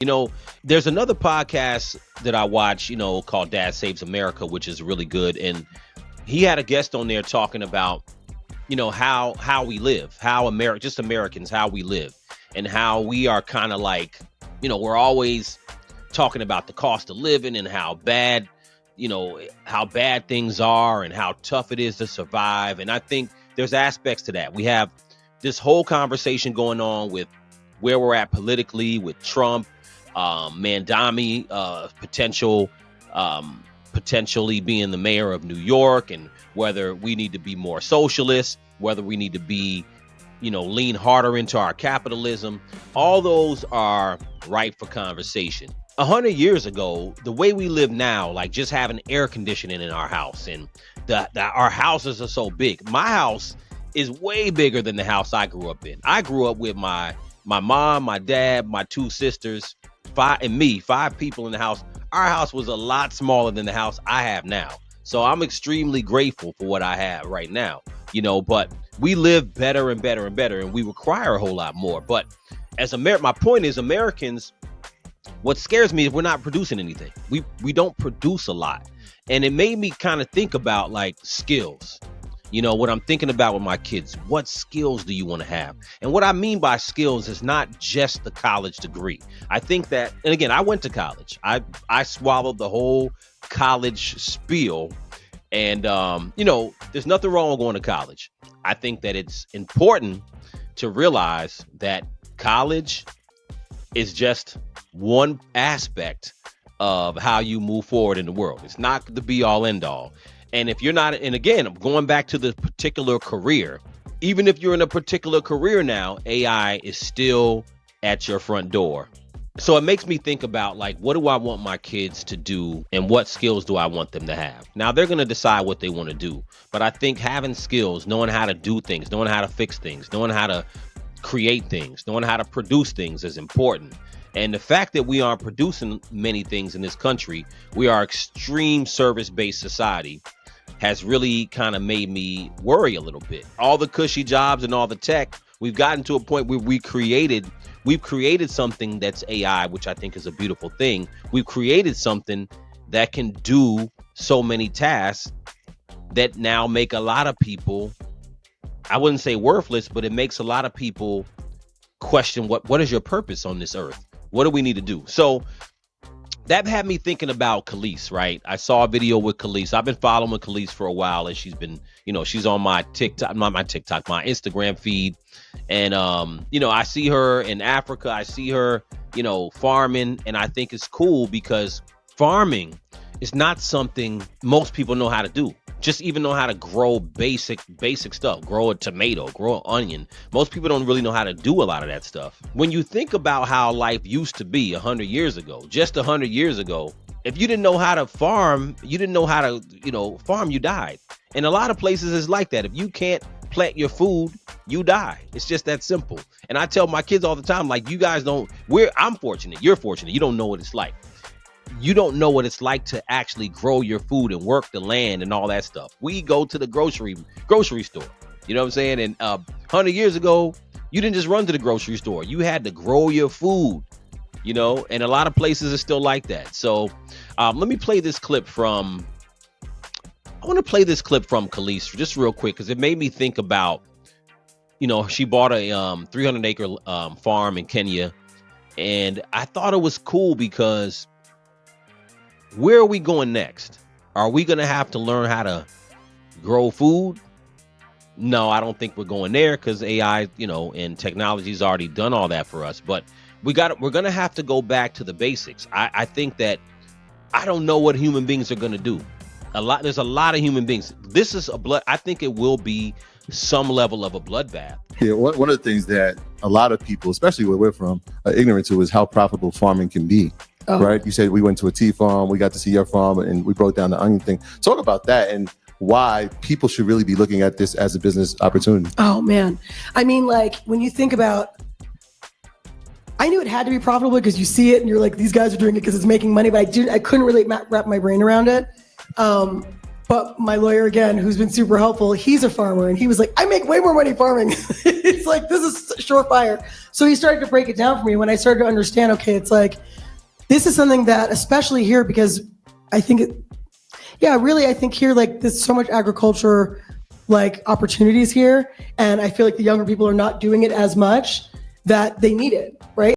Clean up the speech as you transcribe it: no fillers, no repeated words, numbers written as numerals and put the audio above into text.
You know, there's another podcast that I watch, called Dad Saves America, which is really good. And he had a guest on there talking about, how we live, how just Americans, how we live, and how we are kind of like, we're always talking about the cost of living and how bad things are and how tough it is to survive. And I think there's aspects to that. We have this whole conversation going on with where we're at politically with Trump, Mandami, potentially being the mayor of New York, and whether we need to be more socialist, whether we need to be, lean harder into our capitalism. All those are ripe for conversation. 100 years ago, the way we live now, like just having air conditioning in our house, and our houses are so big. My house is way bigger than the house I grew up in. I grew up with my mom, my dad, my two sisters, five people in the house. Our house was a lot smaller than the house I have now. So I'm extremely grateful for what I have right now, but we live better and better and better, and we require a whole lot more. But my point is, Americans, what scares me is we're not producing anything. We don't produce a lot. And it made me kind of think about like skills. What I'm thinking about with my kids, what skills do you want to have? And what I mean by skills is not just the college degree. I think that, and again, I went to college. I swallowed the whole college spiel. And, there's nothing wrong with going to college. I think that it's important to realize that college is just one aspect of how you move forward in the world. It's not the be all end all. And if you're not, and again, I'm going back to the particular career, even if you're in a particular career now, AI is still at your front door. So it makes me think about, like, what do I want my kids to do and what skills do I want them to have? Now, they're going to decide what they want to do. But I think having skills, knowing how to do things, knowing how to fix things, knowing how to create things, knowing how to produce things is important. And the fact that we aren't producing many things in this country, we are extreme service-based society, has really kind of made me worry a little bit. All the cushy jobs and all the tech, we've gotten to a point where we've created something that's AI, which I think is a beautiful thing. We've created something that can do so many tasks that now make a lot of people, I wouldn't say worthless, but it makes a lot of people question what is your purpose on this earth? What do we need to do? So that had me thinking about Kelis, right? I saw a video with Kelis. I've been following Kelis for a while, and she's been, she's on my TikTok, not my TikTok, my Instagram feed. And, I see her in Africa. I see her, farming. And I think it's cool because farming is not something most people know how to do. Just even know how to grow basic stuff, grow a tomato, grow an onion. Most people don't really know how to do a lot of that stuff. When you think about how life used to be 100 years ago, just 100 years ago, if you didn't know how to farm, you died. And a lot of places is like that. If you can't plant your food, you die. It's just that simple. And I tell my kids all the time, like, you guys I'm fortunate. You're fortunate. You don't know what it's like. You don't know what it's like to actually grow your food and work the land and all that stuff. We go to the grocery store. You know what I'm saying? And 100 years ago, you didn't just run to the grocery store. You had to grow your food, and a lot of places are still like that. So let me play this clip from Kelis just real quick, because it made me think about, she bought a 300-acre farm in Kenya. And I thought it was cool because where are we going next? Are we going to have to learn how to grow food? No, I don't think we're going there, because AI, and technology's already done all that for us. But we're going to have to go back to the basics. I think that I don't know what human beings are going to do. There's a lot of human beings. This is I think it will be some level of a bloodbath. Yeah, one of the things that a lot of people, especially where we're from, are ignorant to is how profitable farming can be. Oh. Right? You said we went to a tea farm, we got to see your farm, and we broke down the onion thing. Talk about that and why people should really be looking at this as a business opportunity. Oh, man. I mean, like, when you think about, I knew it had to be profitable because you see it and you're like, these guys are doing it because it's making money, but I couldn't really wrap my brain around it. But my lawyer, again, who's been super helpful, he's a farmer, and he was like, I make way more money farming. It's like, this is surefire. So he started to break it down for me when I started to understand, okay, it's like, this is something that, especially here, because I think I think here, like, there's so much agriculture, like, opportunities here, and I feel like the younger people are not doing it as much, that they need it, right?